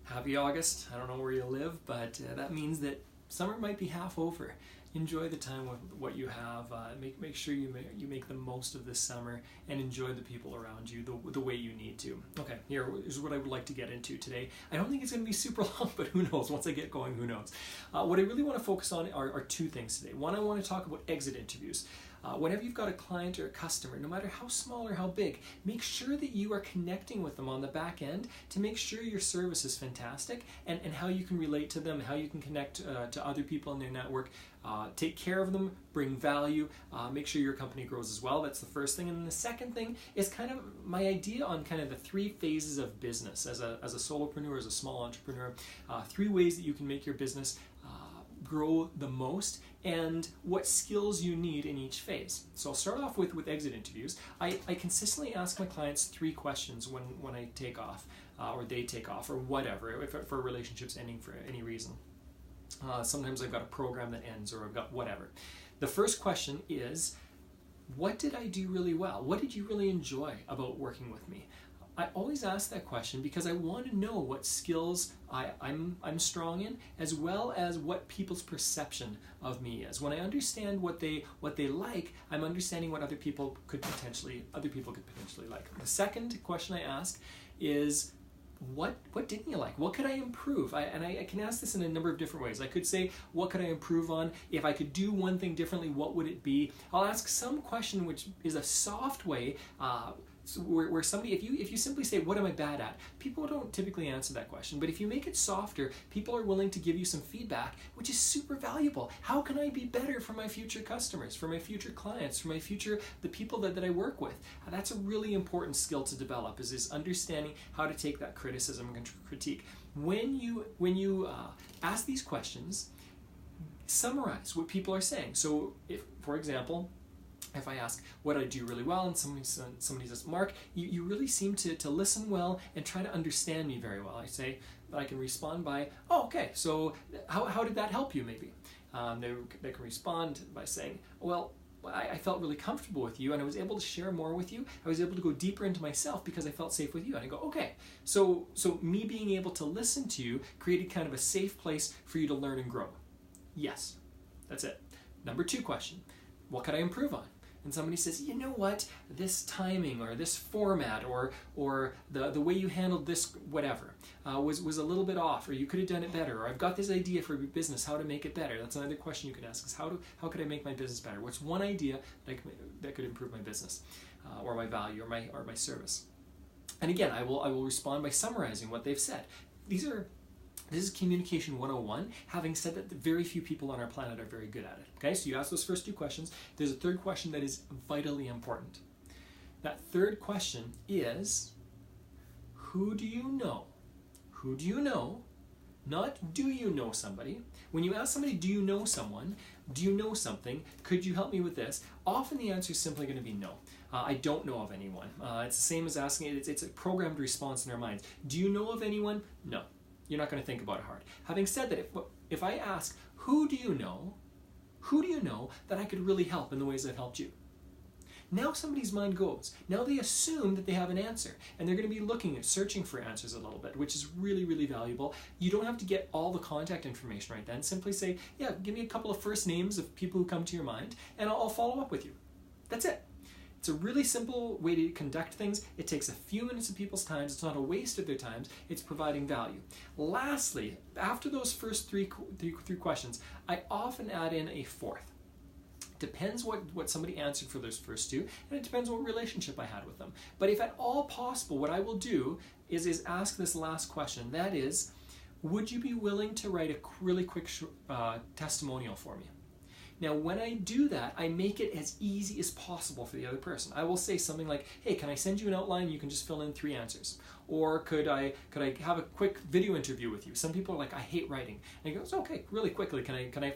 Happy August. I don't know where you live, but that means that summer might be half over. Enjoy the time with what you have. Make sure you make the most of this summer and enjoy the people around you the way you need to. Okay, here's what I would like to get into today. I don't think it's going to be super long, but who knows? Once I get going, who knows? What I really want to focus on are two things today. One, I want to talk about exit interviews. Whenever you've got a client or a customer, no matter how small or how big, make sure that you are connecting with them on the back end to make sure your service is fantastic and how you can relate to them, how you can connect to other people in their network, take care of them, bring value, make sure your company grows as well. That's the first thing. And the second thing is kind of my idea on kind of the three phases of business as a solopreneur, as a small entrepreneur, three ways that you can make your business grow the most and what skills you need in each phase. So I'll start off with exit interviews. I consistently ask my clients three questions when I take off or they take off or whatever, if a relationship's ending for any reason. Sometimes I've got a program that ends or I've got whatever. The first question is, what did I do really well? What did you really enjoy about working with me? I always ask that question because I want to know what skills I'm strong in, as well as what people's perception of me is. When I understand what they like, I'm understanding what other people could potentially like. The second question I ask is, what didn't you like? What could I improve? I can ask this in a number of different ways. I could say, what could I improve on? If I could do one thing differently, what would it be? I'll ask some question which is a soft way, where somebody, if you simply say, what am I bad at? People don't typically answer that question. But if you make it softer, people are willing to give you some feedback, which is super valuable. How can I be better for my future customers, for my future clients, for the people that I work with? That's a really important skill to develop, is understanding how to take that criticism and critique. When you ask these questions, summarize what people are saying. So if, for example, if I ask what I do really well and somebody says, Mark, you really seem to listen well and try to understand me very well. I say, I can respond by, oh, okay, so how did that help you maybe? They can respond by saying, well, I felt really comfortable with you and I was able to share more with you. I was able to go deeper into myself because I felt safe with you. And I go, okay, so me being able to listen to you created kind of a safe place for you to learn and grow. Yes, that's it. Number two question, what could I improve on? And somebody says, you know what, this timing or this format or the way you handled this whatever was a little bit off, or you could have done it better, or I've got this idea for your business, how to make it better. That's another question you could ask, is how could I make my business better? What's one idea that could improve my business or my value or my service? And again, I will respond by summarizing what they've said. This is communication 101, having said that very few people on our planet are very good at it. Okay, so you ask those first two questions. There's a third question that is vitally important. That third question is, who do you know? Who do you know? Not do you know somebody. When you ask somebody, do you know someone? Do you know something? Could you help me with this? Often the answer is simply going to be no. I don't know of anyone. It's the same as asking, it's a programmed response in our minds. Do you know of anyone? No. You're not going to think about it hard. Having said that, if I ask, who do you know that I could really help in the ways I've helped you? Now somebody's mind goes. Now they assume that they have an answer, and they're going to be searching for answers a little bit, which is really, really valuable. You don't have to get all the contact information right then. Simply say, yeah, give me a couple of first names of people who come to your mind, and I'll follow up with you. That's it. It's a really simple way to conduct things. It takes a few minutes of people's time. It's not a waste of their time. It's providing value. Lastly, after those first three questions, I often add in a fourth. Depends what somebody answered for those first two, and it depends what relationship I had with them. But if at all possible, what I will do is ask this last question. That is, would you be willing to write a really quick testimonial for me? Now, when I do that, I make it as easy as possible for the other person. I will say something like, hey, can I send you an outline? You can just fill in 3 answers. Or could I have a quick video interview with you? Some people are like, I hate writing. And he goes, okay, really quickly, can I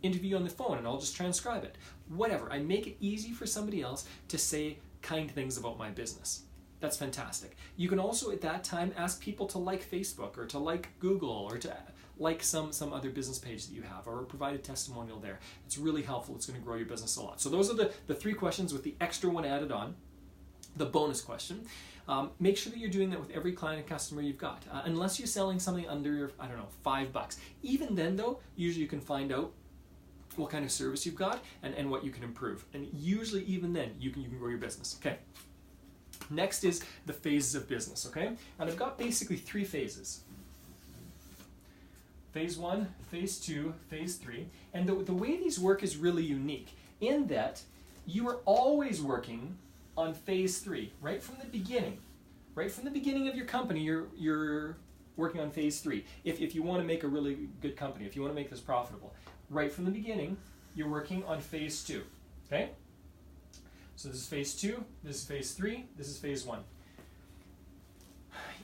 interview you on the phone and I'll just transcribe it? Whatever. I make it easy for somebody else to say kind things about my business. That's fantastic. You can also at that time ask people to like Facebook or to like Google or to like some other business page that you have, or provide a testimonial there. It's really helpful. It's going to grow your business a lot. So those are the 3 questions with the extra one added on. The bonus question, make sure that you're doing that with every client and customer you've got. Unless you're selling something under, I don't know, $5. Even then though, usually you can find out what kind of service you've got and what you can improve. And usually even then, you can grow your business, okay? Next is the phases of business, okay? And I've got basically 3 phases. Phase 1, phase 2, phase 3. And the way these work is really unique in that you are always working on phase 3, right from the beginning. Right from the beginning of your company, you're working on phase 3. If you want to make a really good company, if you want to make this profitable, right from the beginning, you're working on phase 2, okay? So this is phase 2, this is phase 3, this is phase 1.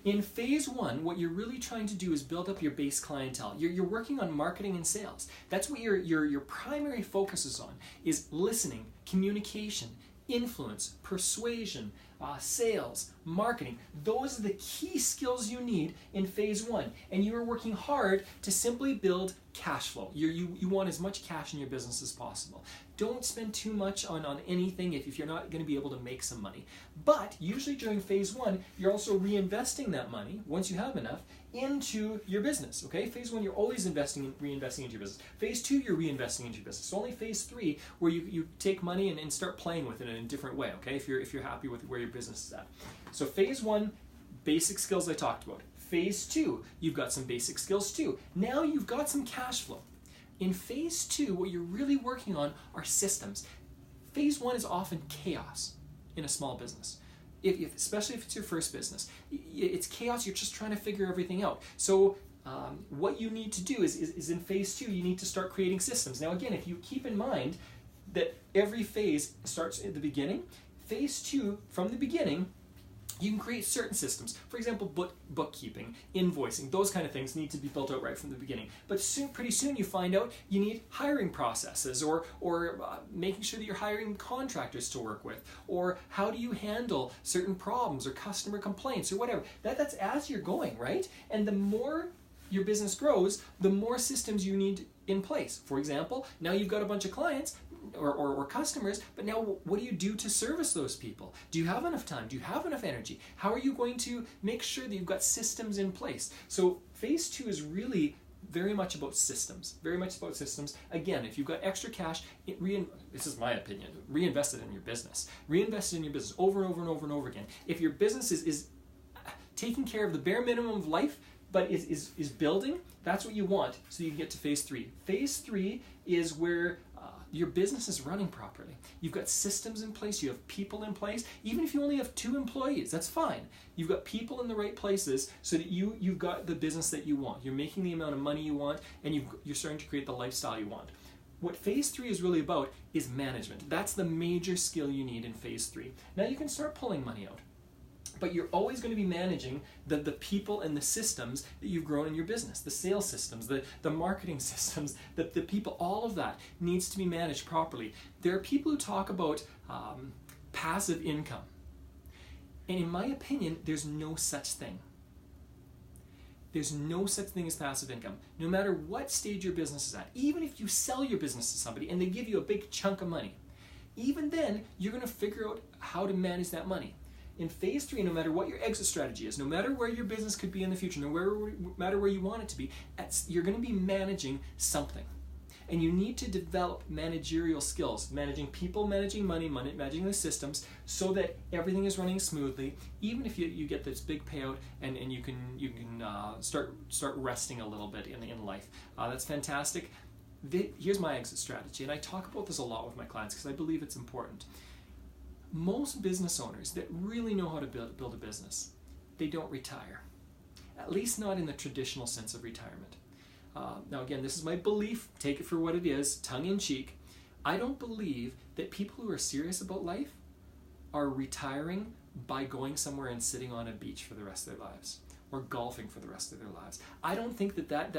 In phase 1, what you're really trying to do is build up your base clientele. You're working on marketing and sales. That's what your primary focus is on, is listening, communication, influence, persuasion, sales, marketing. Those are the key skills you need in phase 1. And you are working hard to simply build cash flow. You want as much cash in your business as possible. Don't spend too much on anything if you're not going to be able to make some money. But usually during phase 1, you're also reinvesting that money, once you have enough, into your business, okay? Phase 1, you're always reinvesting into your business. Phase 2, you're reinvesting into your business. So only phase 3, where you take money and start playing with it in a different way, okay? If you're happy with where your business is at. So phase 1, basic skills I talked about. Phase 2, you've got some basic skills too. Now you've got some cash flow. In phase 2, what you're really working on are systems. Phase 1 is often chaos in a small business. Especially if it's your first business. It's chaos, you're just trying to figure everything out. So what you need to do is in phase 2, you need to start creating systems. Now again, if you keep in mind that every phase starts at the beginning, phase 2, from the beginning, you can create certain systems. For example, bookkeeping, invoicing, those kind of things need to be built out right from the beginning. But pretty soon you find out you need hiring processes or making sure that you're hiring contractors to work with, or how do you handle certain problems or customer complaints or whatever. That's as you're going, right? And the more your business grows, the more systems you need in place. For example, now you've got a bunch of clients or customers, but now what do you do to service those people? Do you have enough time? Do you have enough energy? How are you going to make sure that you've got systems in place? So phase 2 is really very much about systems. Very much about systems. Again, if you've got extra cash, this is my opinion, reinvest it in your business. Reinvest it in your business over and over and over and over again. If your business is taking care of the bare minimum of life, but is building, that's what you want so you can get to phase 3. Phase 3 is where your business is running properly. You've got systems in place, you have people in place. Even if you only have 2 employees, that's fine. You've got people in the right places so that you've got the business that you want. You're making the amount of money you want, and you're starting to create the lifestyle you want. What phase 3 is really about is management. That's the major skill you need in phase 3. Now you can start pulling money out, but you're always going to be managing the people and the systems that you've grown in your business, the sales systems, the marketing systems, the people, all of that needs to be managed properly. There are people who talk about passive income. And in my opinion, there's no such thing. There's no such thing as passive income. No matter what stage your business is at, even if you sell your business to somebody and they give you a big chunk of money, even then, you're going to figure out how to manage that money. In phase 3, no matter what your exit strategy is, no matter where your business could be in the future, no matter where you want it to be, you're going to be managing something. And you need to develop managerial skills, managing people, managing money, managing the systems, so that everything is running smoothly, even if you get this big payout and you can start resting a little bit in life. That's fantastic. Here's my exit strategy, and I talk about this a lot with my clients because I believe it's important. Most business owners that really know how to build a business, they don't retire. At least not in the traditional sense of retirement. Now again, this is my belief, take it for what it is, tongue-in-cheek. I don't believe that people who are serious about life are retiring by going somewhere and sitting on a beach for the rest of their lives, or golfing for the rest of their lives. I don't think that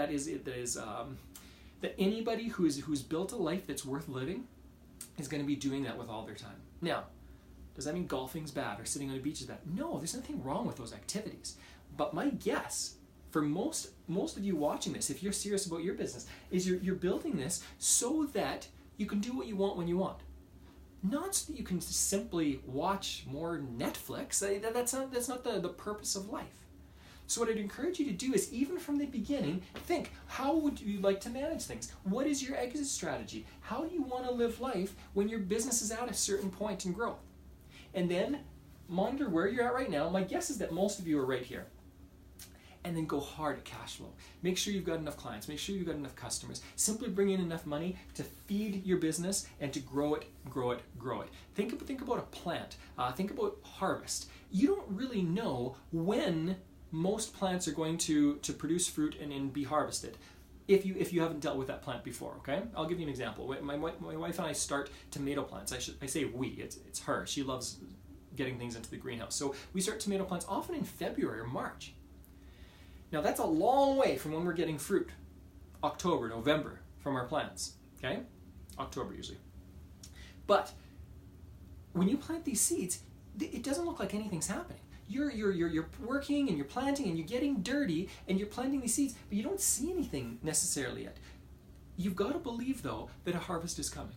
anybody who's built a life that's worth living is going to be doing that with all their time. Now, does that mean golfing's bad or sitting on a beach is bad? No, there's nothing wrong with those activities. But my guess, for most of you watching this, if you're serious about your business, is you're building this so that you can do what you want when you want. not so that you can simply watch more Netflix. That's not the purpose of life. So what I'd encourage you to do is, even from the beginning, think, how would you like to manage things? What is your exit strategy? How do you want to live life when your business is at a certain point in growth? And then monitor where you're at right now. My guess is that most of you are right here. And then go hard at cash flow. Make sure you've got enough clients. Make sure you've got enough customers. Simply bring in enough money to feed your business and to grow it, grow it, grow it. Think about a plant. Think about harvest. You don't really know when most plants are going to produce fruit and be harvested if you haven't dealt with that plant before, okay? I'll give you an example. My wife and I start tomato plants. I say we, it's her. She loves getting things into the greenhouse. So we start tomato plants often in February or March. Now that's a long way from when we're getting fruit. October, November from our plants, okay? October usually. But when you plant these seeds, it doesn't look like anything's happening. You're working and you're planting and you're getting dirty and you're planting these seeds, but you don't see anything necessarily yet. You've got to believe, though, that a harvest is coming.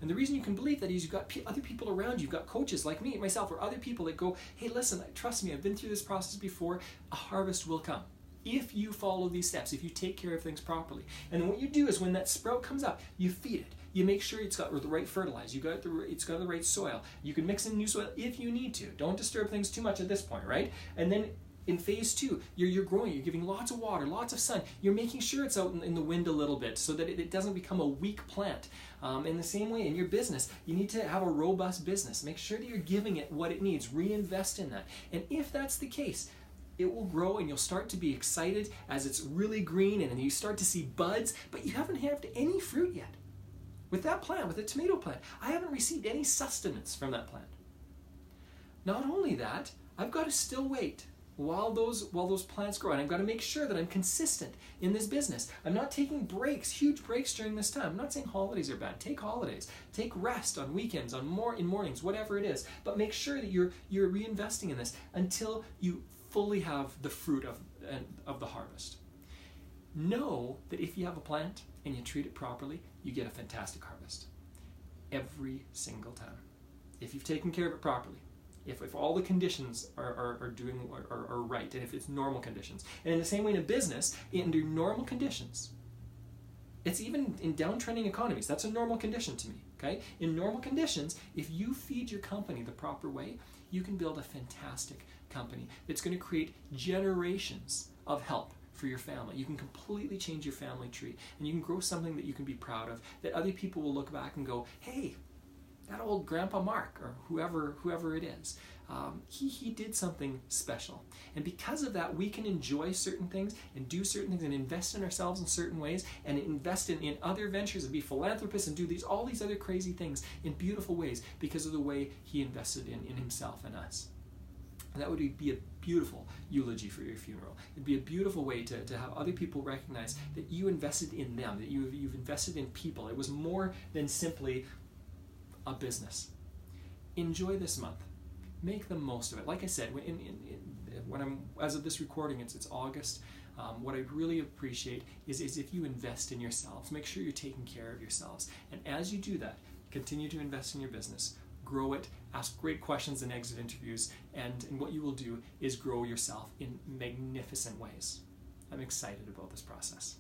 And the reason you can believe that is you've got other people around you. You've got coaches like me, myself, or other people that go, hey, listen, trust me, I've been through this process before. A harvest will come if you follow these steps, if you take care of things properly. And then what you do is when that sprout comes up, you feed it. You make sure it's got the right fertilizer. It's got the right soil. You can mix in new soil if you need to. Don't disturb things too much at this point, right? And then in phase 2, you're growing. You're giving lots of water, lots of sun. You're making sure it's out in the wind a little bit so that it doesn't become a weak plant. In the same way, in your business, you need to have a robust business. Make sure that you're giving it what it needs. Reinvest in that. And if that's the case, it will grow and you'll start to be excited as it's really green and then you start to see buds, but you haven't had any fruit yet. With that plant, with the tomato plant, I haven't received any sustenance from that plant. Not only that, I've got to still wait while those plants grow, and I've got to make sure that I'm consistent in this business. I'm not taking breaks, huge breaks during this time. I'm not saying holidays are bad. Take holidays. Take rest on weekends, in mornings, whatever it is. But make sure that you're reinvesting in this until you fully have the fruit of the harvest. Know that if you have a plant and you treat it properly, you get a fantastic harvest. Every single time. If you've taken care of it properly. If all the conditions are right, and if it's normal conditions. And in the same way in a business, under normal conditions, it's even in downtrending economies, that's a normal condition to me, okay? In normal conditions, if you feed your company the proper way, you can build a fantastic company that's going to create generations of help for your family. You can completely change your family tree, and you can grow something that you can be proud of, that other people will look back and go, hey, that old Grandpa Mark, or whoever it is, he did something special. And because of that, we can enjoy certain things and do certain things and invest in ourselves in certain ways and invest in other ventures and be philanthropists and do all these other crazy things in beautiful ways because of the way he invested in himself and us. And that would be a beautiful eulogy for your funeral. It'd be a beautiful way to have other people recognize that you invested in them, that you've invested in people. It was more than simply a business. Enjoy this month. Make the most of it. Like I said, as of this recording, it's August. What I really appreciate is if you invest in yourselves. Make sure you're taking care of yourselves. And as you do that, continue to invest in your business. Grow it. Ask great questions in exit interviews. And what you will do is grow yourself in magnificent ways. I'm excited about this process.